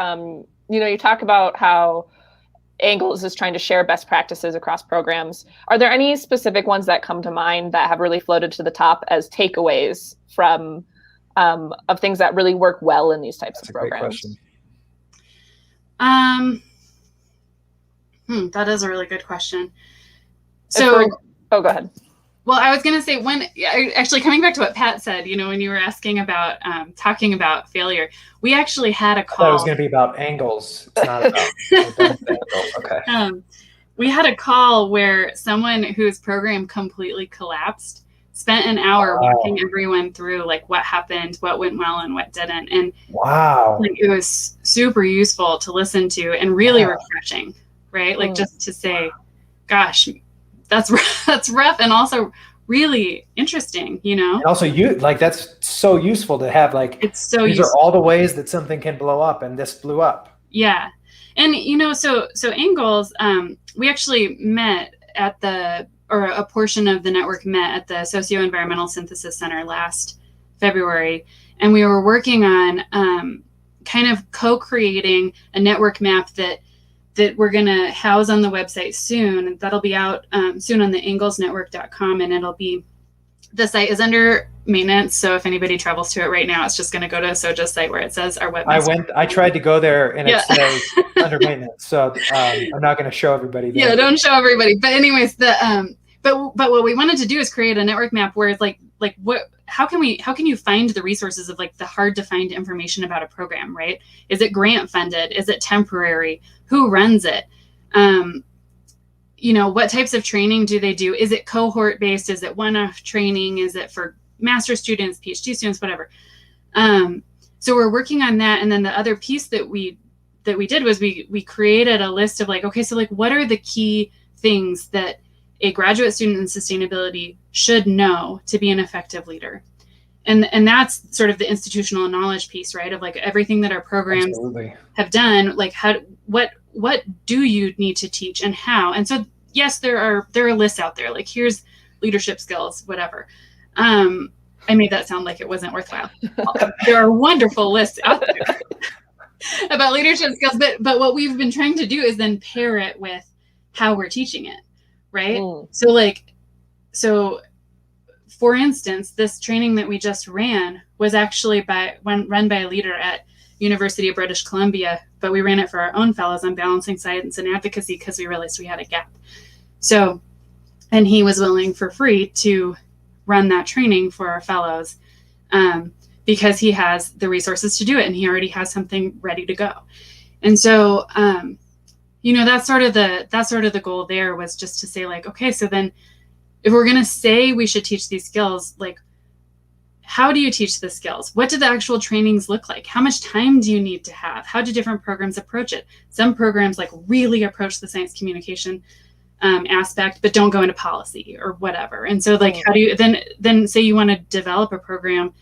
you talk about how Angles is trying to share best practices across programs. Are there any specific ones that come to mind that have really floated to the top as takeaways from of things that really work well in these types of programs? That's a great question. That is a really good question. So, go ahead. Well, I was going to say actually coming back to what Pat said, when you were asking about talking about failure, we actually had a call. That was going to be about angles. It's not about angles. Okay. We had a call where someone whose program completely collapsed spent an hour walking everyone through like what happened, what went well and what didn't. And like, it was super useful to listen to and really refreshing, right? Like just to say, gosh, that's rough and also really interesting, And also that's so useful to have it's so these useful. Are all the ways that something can blow up and this blew up. Yeah. And so Angles, we actually met at a portion of the network met at the Socio-Environmental Synthesis Center last February. And we were working on kind of co-creating a network map that we're going to house on the website soon. That'll be out soon on the anglesnetwork.com, and it'll be The site is under maintenance, so if anybody travels to it right now, it's just going to go to a SoGES site where it says our webmaster. I tried to go there and Yeah. it says under maintenance, so I'm not going to show everybody. Yeah, don't show everybody. But anyways, but what we wanted to do is create a network map where it's like how can you find the resources of like the hard to find information about a program, right? Is it grant funded? Is it temporary? Who runs it? You know, what types of training do they do? Is it cohort based? Is it one-off training? Is it for master students, PhD students, whatever? So we're working on that. And then the other piece that we did was we created a list of like, okay, so like what are the key things that a graduate student in sustainability should know to be an effective leader? And that's sort of the institutional knowledge piece, right? Of like everything that our programs have done, like what do you need to teach and how? And so, yes, there are lists out there, like here's leadership skills, whatever. I made that sound like it wasn't worthwhile. There are wonderful lists out there about leadership skills, but what we've been trying to do is then pair it with how we're teaching it, right? So for instance, this training that we just ran was actually run by a leader at University of British Columbia, but we ran it for our own fellows on balancing science and advocacy because we realized we had a gap. So, and he was willing for free to run that training for our fellows because he has the resources to do it and he already has something ready to go. And so, you know, that's sort of the goal there, was just to say like, okay, so then if we're going to say we should teach these skills, like, how do you teach the skills? What do the actual trainings look like? How much time do you need to have? How do different programs approach it? Some programs like really approach the science communication aspect, but don't go into policy or whatever. And so like, how do you then say you want to develop a program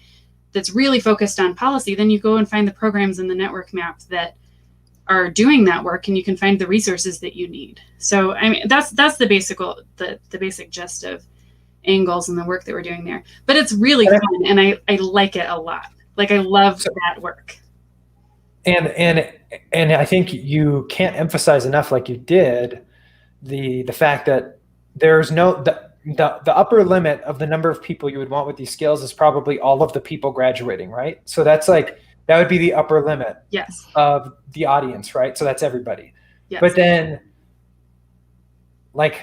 that's really focused on policy, then you go and find the programs in the network map that are doing that work, and you can find the resources that you need. So I mean, that's the basic gist of angles and the work that we're doing there. But it's really fun, and I like it a lot. Like I love that work. And I think you can't emphasize enough, like you did, the fact that there's the upper limit of the number of people you would want with these skills is probably all of the people graduating, right? So that's like, that would be the upper limit of the audience, right? So that's everybody. Yes. But then like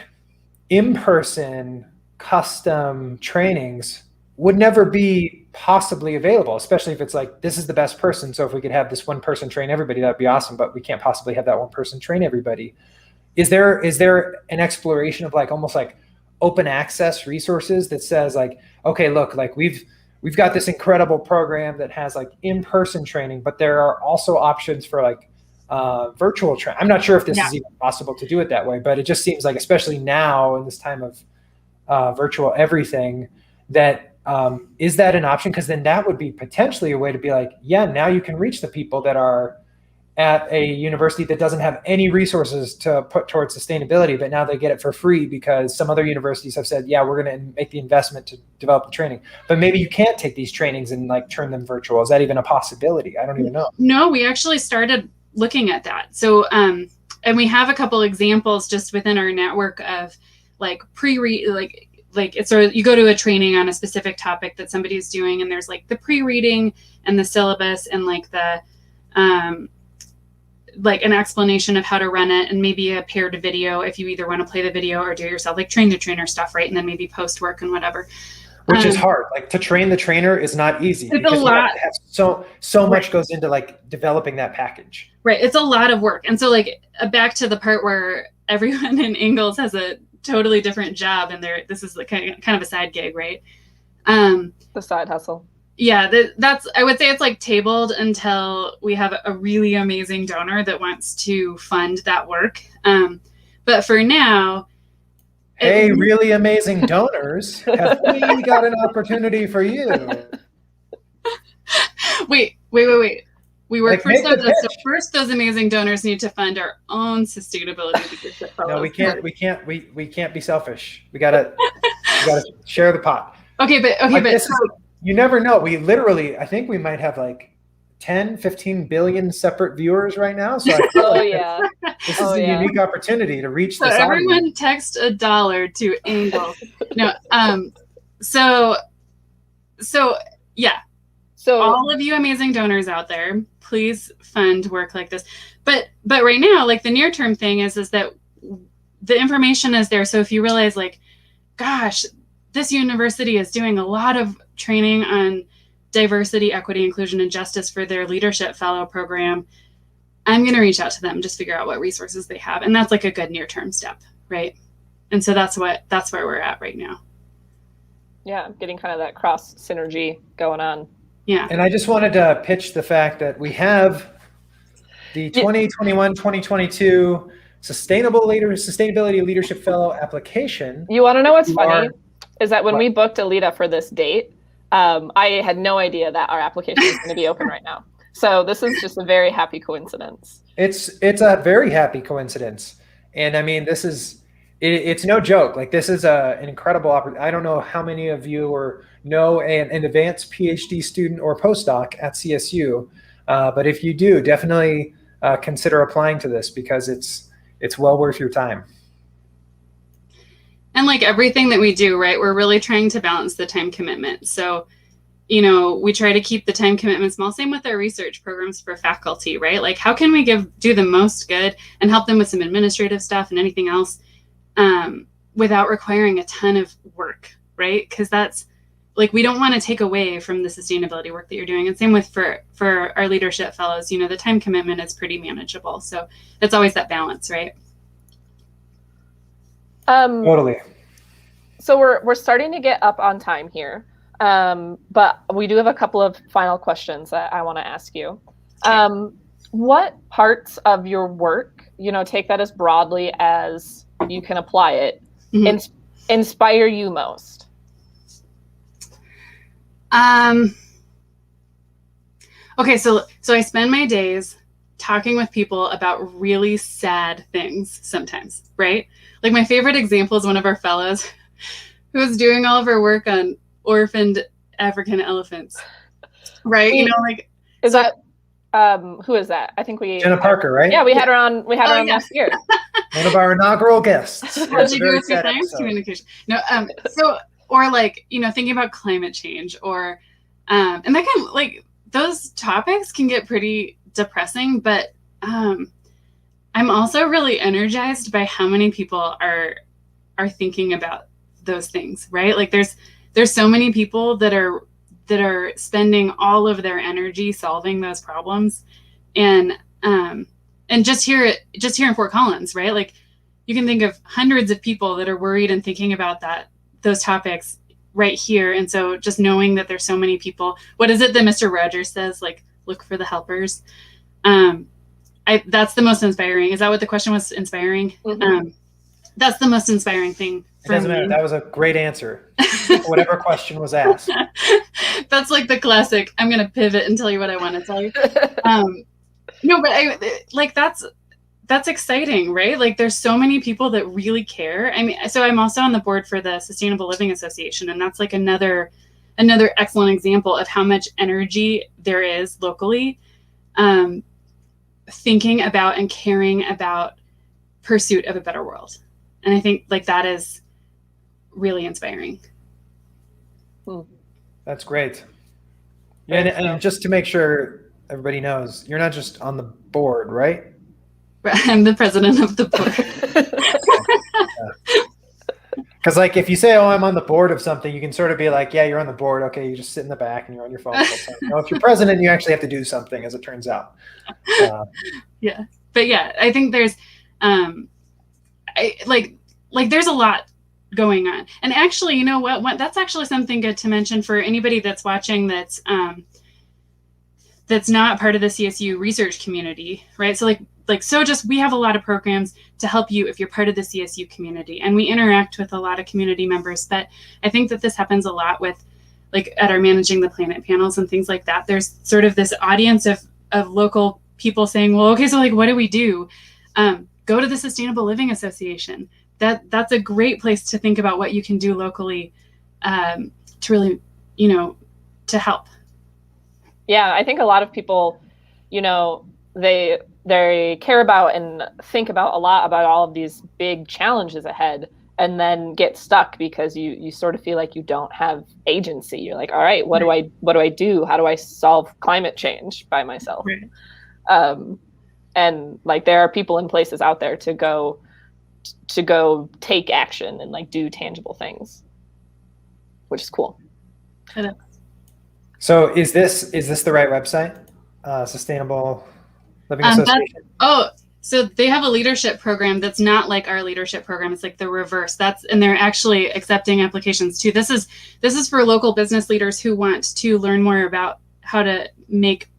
in-person custom trainings would never be possibly available, especially if it's like, this is the best person. So if we could have this one person train everybody, that'd be awesome, but we can't possibly have that one person train everybody. Is there an exploration of like almost like open access resources that says like, okay, look, like we've got this incredible program that has like in-person training, but there are also options for like virtual training. I'm not sure if this is even possible to do it that way, but it just seems like, especially now in this time of virtual everything, that is that an option? Because then that would be potentially a way to be like, yeah, now you can reach the people that are at a university that doesn't have any resources to put towards sustainability, but now they get it for free because some other universities have said, yeah, we're going to make the investment to develop the training. But maybe you can't take these trainings and like turn them virtual. Is that even a possibility? I don't even know. No, we actually started looking at that. So, and we have a couple examples just within our network of like like it's sort of, you go to a training on a specific topic that somebody's doing, and there's like the pre-reading and the syllabus and like the like an explanation of how to run it, and maybe a paired video if you either want to play the video or do it yourself, like train the trainer stuff, right? And then maybe post work and whatever. Which is hard. Like to train the trainer is not easy. It's a lot. So much goes into like developing that package. Right. It's a lot of work. And so like back to the part where everyone in Ingalls has a totally different job, and this is like kind of a side gig, right? The side hustle. Yeah, that's, I would say it's like tabled until we have a really amazing donor that wants to fund that work. But for now, hey, really amazing donors, have we got an opportunity for you? Wait. We work for SoGES, so first those amazing donors need to fund our own sustainability leadership fellows. No, we can't be selfish. We gotta share the pot. Okay, but you never know. We literally, I think we might have like 10, 15 billion separate viewers right now. So I feel this is a unique opportunity to reach this everyone audience. text $1 to Ingalls. No, So yeah. So all of you amazing donors out there, please fund work like this. But right now, like the near term thing is that the information is there. So if you realize like, gosh, this university is doing a lot of training on diversity, equity, inclusion, and justice for their leadership fellow program, I'm going to reach out to them, just figure out what resources they have. And that's like a good near-term step, right? And so that's where we're at right now. Yeah, getting kind of that cross synergy going on. Yeah. And I just wanted to pitch the fact that we have the 2021-2022 Sustainability Leadership Fellow application. You want to know what's funny? Is that when we booked Aleta for this date, I had no idea that our application is going to be open right now. So this is just a very happy coincidence. It's a very happy coincidence. And I mean, it's no joke. Like this is an incredible opportunity. I don't know how many of you know an advanced PhD student or postdoc at CSU, but if you do, definitely consider applying to this because it's well worth your time. And like everything that we do, right, we're really trying to balance the time commitment. So, you know, we try to keep the time commitment small. Same with our research programs for faculty, right? Like how can we do the most good and help them with some administrative stuff and anything else without requiring a ton of work, right? Because that's like, we don't want to take away from the sustainability work that you're doing. And same with for our leadership fellows, you know, the time commitment is pretty manageable. So it's always that balance, right? Totally. So we're starting to get up on time here, but we do have a couple of final questions that I want to ask you. Okay. What parts of your work, you know, take that as broadly as you can apply it, inspire you most? Okay, so I spend my days talking with people about really sad things sometimes, right? Like my favorite example is one of our fellows who was doing all of her work on orphaned African elephants, right? You know, like is that who is that? I think Jenna Parker, right? Yeah, we had her on. We had her on last year. One of our inaugural guests. How'd you do with your science communication? No, so or like, you know, thinking about climate change or and that can like those topics can get pretty depressing, but I'm also really energized by how many people are thinking about those things, right? Like there's so many people that are spending all of their energy solving those problems, and just here in Fort Collins, right? Like you can think of hundreds of people that are worried and thinking about those topics right here. And so just knowing that there's so many people, what is it that Mr. Rogers says? Like, look for the helpers. That's the most inspiring. Is that what the question was? Inspiring? Mm-hmm. That's the most inspiring thing. It doesn't matter. That was a great answer. Whatever question was asked. That's like the classic, I'm going to pivot and tell you what I want to tell you. No, but that's exciting, right? Like there's so many people that really care. I mean, so I'm also on the board for the Sustainable Living Association, and that's like another excellent example of how much energy there is locally, thinking about and caring about pursuit of a better world. And I think like that is really inspiring. That's great. Yeah, and just to make sure everybody knows, you're not just on the board, right? I'm the president of the board. Because like if you say, oh, I'm on the board of something, you can sort of be like, yeah, you're on the board. Okay, you just sit in the back and you're on your phone. You know, if you're president, you actually have to do something, as it turns out. Yeah, but yeah, I think there's there's a lot going on. And actually, you know what? That's actually something good to mention for anybody that's watching that's not part of the CSU research community, right? So SoGES, we have a lot of programs to help you if you're part of the CSU community, and we interact with a lot of community members. But I think that this happens a lot with like at our Managing the Planet panels and things like that. There's sort of this audience of local people saying, well, okay, so like, what do we do? Go to the Sustainable Living Association. That's a great place to think about what you can do locally to really, you know, to help. Yeah, I think a lot of people, you know, they care about and think about a lot about all of these big challenges ahead. and then get stuck because you sort of feel like you don't have agency. You're like, all right, what do I do? How do I solve climate change by myself? Right. And like there are people and places out there to go take action and like do tangible things, which is cool. So is this the right website? Sustainable Living Association? So they have a leadership program that's not like our leadership program. It's like the reverse. And they're actually accepting applications too. This is for local business leaders who want to learn more about how to make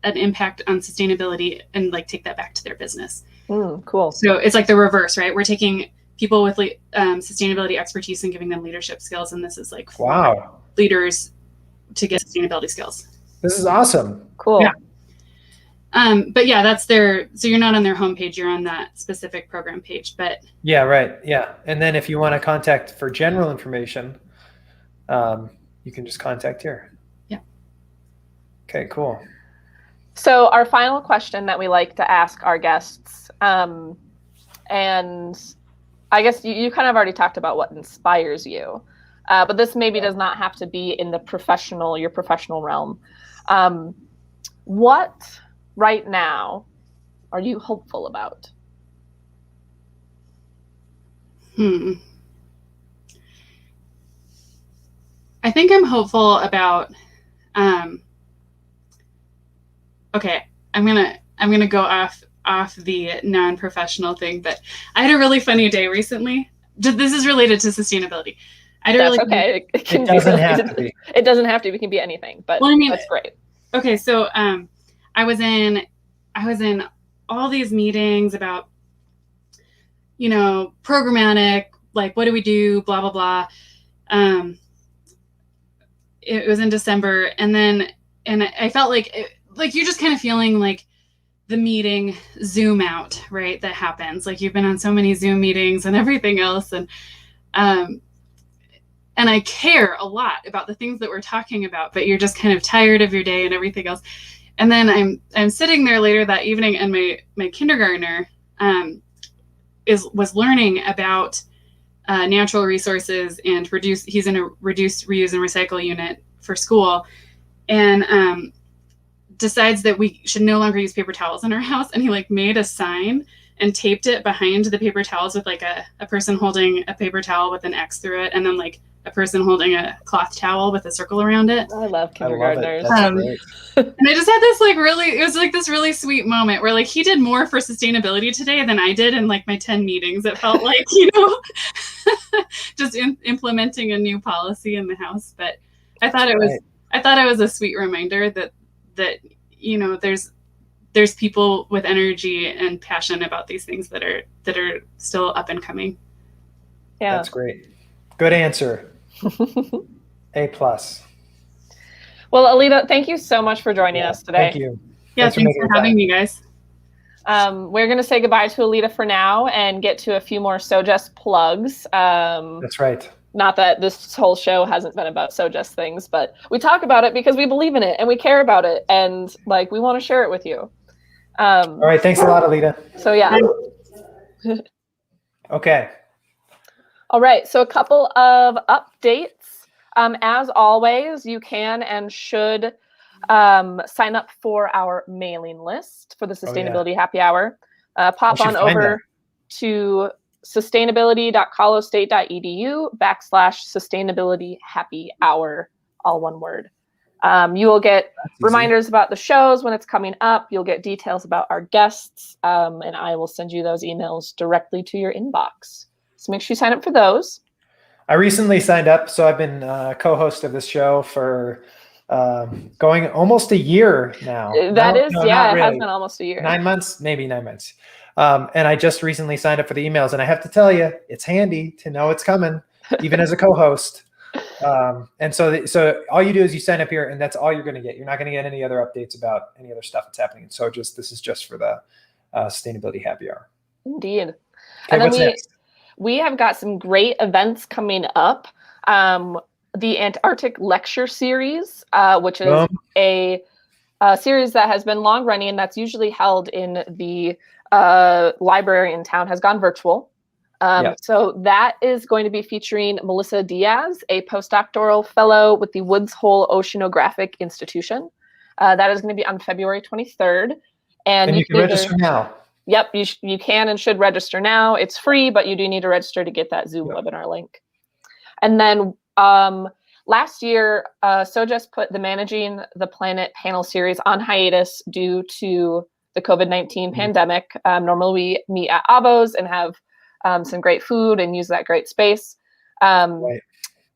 an impact on sustainability and like take that back to their business. Cool. So it's like the reverse, right? We're taking people with sustainability expertise and giving them leadership skills, and this is like for leaders to get sustainability skills. This is awesome. Cool. Yeah. But yeah, that's so you're not on their homepage, you're on that specific program page. But yeah, right. Yeah. And then if you want to contact for general information, you can just contact here. Yeah. Okay, cool. So our final question that we like to ask our guests, and I guess you kind of already talked about what inspires you, but this maybe does not have to be in your professional realm. What right now are you hopeful about? I think I'm hopeful about, okay, I'm gonna go off the non-professional thing, but I had a really funny day recently. This is related to sustainability. It doesn't have to be. It doesn't have to. It can be anything, but that's great. Okay, so I was in all these meetings about, programmatic, like what do we do, blah blah blah. It was in December, and I felt like you're just kind of feeling like the meeting zoom out, right? That happens. Like you've been on so many Zoom meetings and everything else, and I care a lot about the things that we're talking about, but you're just kind of tired of your day and everything else. And then I'm sitting there later that evening, and my kindergartner was learning about natural resources and he's in a reduce, reuse, and recycle unit for school, and decides that we should no longer use paper towels in our house. And he like made a sign and taped it behind the paper towels with like a person holding a paper towel with an X through it, and then like a person holding a cloth towel with a circle around it. I love kindergartners. And I just had this it was like this really sweet moment where like he did more for sustainability today than I did in like my 10 meetings. It felt like, just implementing a new policy in the house. But I thought it was a sweet reminder that there's people with energy and passion about these things that are still up and coming. Yeah, that's great. Good answer. A+. Well, Aleta, thank you so much for joining us today. Thank you. Yeah, thanks for having me, guys. We're going to say goodbye to Aleta for now and get to a few more SoGES plugs. That's right. Not that this whole show hasn't been about SoGES things, but we talk about it because we believe in it and we care about it, and like we want to share it with you. All right, thanks a lot, Aleta. So yeah. Okay. All right, so a couple of updates. As always, you can and should sign up for our mailing list for the Sustainability Happy Hour. Pop on over to sustainability.colostate.edu/sustainability happy hour, all one word. You will get reminders about the shows when it's coming up. You'll get details about our guests, and I will send you those emails directly to your inbox. So make sure you sign up for those. I recently signed up, so I've been co-host of this show for going almost a year now. It has been almost a year. 9 months, maybe 9 months. And I just recently signed up for the emails, and I have to tell you, it's handy to know it's coming, even as a co-host. And so all you do is you sign up here, and that's all you're going to get. You're not going to get any other updates about any other stuff that's happening. So this is just for the Sustainability Happy Hour. Indeed. Okay, and then what's next? We have got some great events coming up. The Antarctic Lecture Series, which is a series that has been long running, and that's usually held in the library in town, has gone virtual. Yeah. So that is going to be featuring Melissa Diaz, a postdoctoral fellow with the Woods Hole Oceanographic Institution. That is going to be on February 23rd. And you can register now. Yep, you can and should register now. It's free, but you do need to register to get that Zoom webinar link. And then last year, SoGES put the Managing the Planet panel series on hiatus due to the COVID-19 pandemic. Normally we meet at Abos and have some great food and use that great space. Right.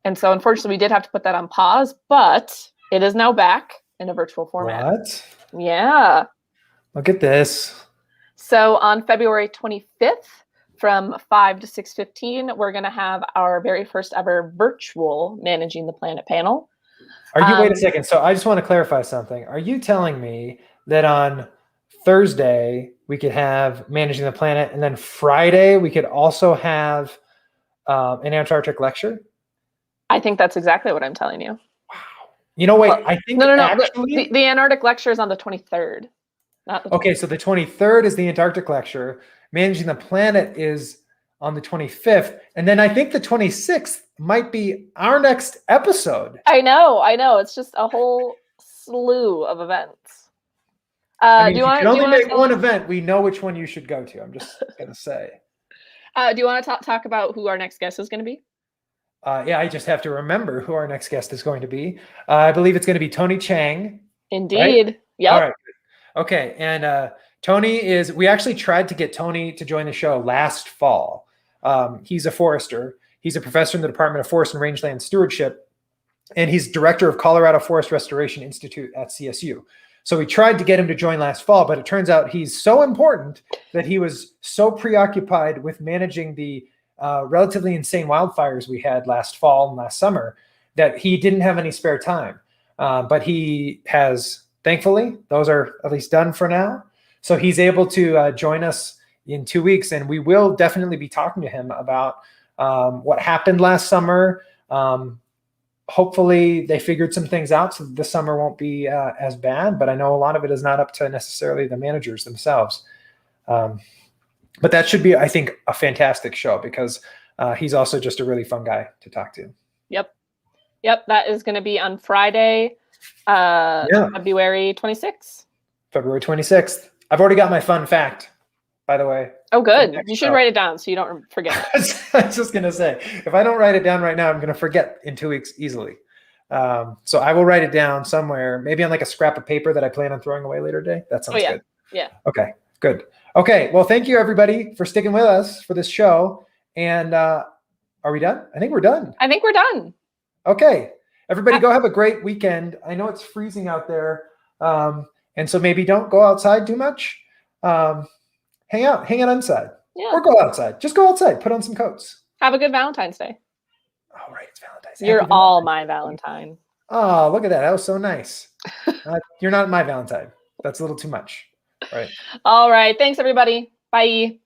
And so unfortunately we did have to put that on pause, but it is now back in a virtual format. What? Yeah. Look at this. So on February 25th from 5 to 6:15, we're going to have our very first ever virtual Managing the Planet panel. Are you, wait a second. So I just want to clarify something. Are you telling me that on Thursday we could have Managing the Planet, and then Friday we could also have an Antarctic lecture? I think that's exactly what I'm telling you. Wow. You know, wait, I think no. actually, the Antarctic lecture is on the 23rd. Not the 23rd. Okay, so the 23rd is the Antarctic lecture. Managing the Planet is on the 25th. And then I think the 26th might be our next episode. I know. It's just a whole slew of events. I mean, if you can only make one event, we know which one you should go to. I'm just going to say. Do you want to talk about who our next guest is going to be? Yeah, I just have to remember who our next guest is going to be. I believe it's going to be Tony Chang. Indeed. Right? Yep. All right. Okay. And Tony we actually tried to get Tony to join the show last fall. He's a forester. He's a professor in the Department of Forest and Rangeland Stewardship, and he's director of Colorado Forest Restoration Institute at CSU. So we tried to get him to join last fall, but it turns out he's so important that he was so preoccupied with managing the relatively insane wildfires we had last fall and last summer that he didn't have any spare time. But he has, thankfully, those are at least done for now. So he's able to join us in 2 weeks, and we will definitely be talking to him about what happened last summer. Hopefully they figured some things out so this summer won't be as bad, but I know a lot of it is not up to necessarily the managers themselves. But that should be, I think, a fantastic show because he's also just a really fun guy to talk to. Yep. That is going to be on Friday, February 26th. February 26th. I've already got my fun fact, by the way. Oh, good. You should write it down so you don't forget. I was just going to say, if I don't write it down right now, I'm going to forget in 2 weeks easily. So I will write it down somewhere, maybe on like a scrap of paper that I plan on throwing away later today. That sounds good. Yeah. Okay, good. Okay, well, thank you everybody for sticking with us for this show. And are we done? I think we're done. Okay, everybody go have a great weekend. I know it's freezing out there. And so maybe don't go outside too much. Hang out inside. Yeah. Or go outside. Just go outside. Put on some coats. Have a good Valentine's Day. All right, it's Valentine's Day. You're all my Valentine. Oh, look at that. That was so nice. You're not my Valentine. That's a little too much. All right. All right. Thanks, everybody. Bye.